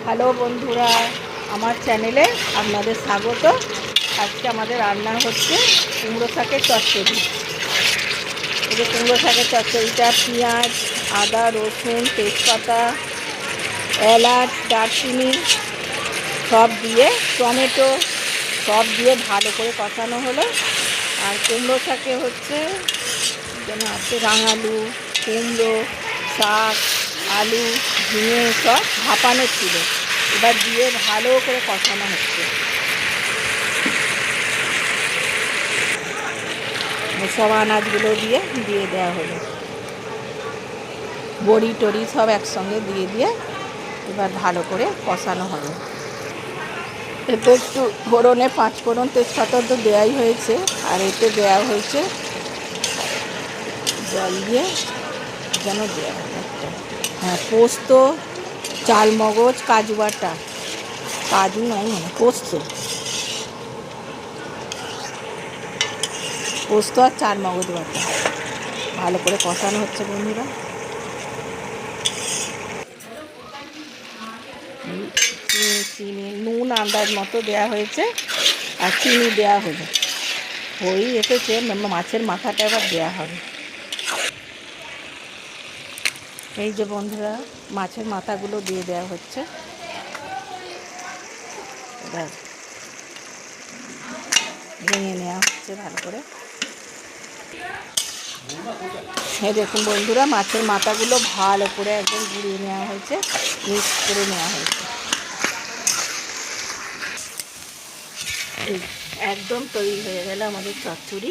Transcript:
Hello বন্ধুরা, আমার চ্যানেলে আপনাদের স্বাগত। আজকে আমাদের রান্না হচ্ছে কুমড়ো শাকের চচ্চড়ি। এই যে কুমড়ো শাকের চচ্চড়িটা পেঁয়াজ, আদা, রসুন, তেজপাতা, এলাচ, দারচিনি সব দিয়ে, টমেটো সব দিয়ে ভালো করে কষানো হলো। আর কুমড়ো শাকে হচ্ছে যেন আছে রাঙালু, কুমড়ো শাক, আলু, ঝিঙে সব ভাপানো ছিল, এবার দিয়ে ভালো করে কষানো হচ্ছে। সব আনাজগুলো দিয়ে দেওয়া হলো, বড়ি টড়ি সব একসঙ্গে দিয়ে এবার ভালো করে কষানো হবে। এতে একটু ফোড়নে পাঁচফোড়ন তেজপাতা তো দেওয়াই হয়েছে, আর এতে দেওয়া হয়েছে জল দিয়ে যেন দেওয়া হবে একটা, হ্যাঁ, পোস্ত, চালমগজ, কাজু বাটা, কাজু নয় মানে পোস্ত আর চালমগজ বাটা ভালো করে কষানো হচ্ছে বন্ধুরা। চিনি নুন আন্দাজ মতো দেওয়া হয়েছে, আর চিনি দেওয়া হলো, হয়ে এসেছে। মাছের মাথাটা এবার দেওয়া হবে। এই যে বন্ধুরা, মাছের মাথাগুলো দিয়ে দেওয়া হচ্ছে, এবার ভেঙে নেওয়া হচ্ছে ভালো করে। হ্যাঁ দেখুন বন্ধুরা, মাছের মাথাগুলো ভালো করে একদম গুঁড়িয়ে নেওয়া হয়েছে, মিক্স করে নেওয়া হয়েছে। একদম তৈরি হয়ে গেল আমাদের চচ্চড়ি।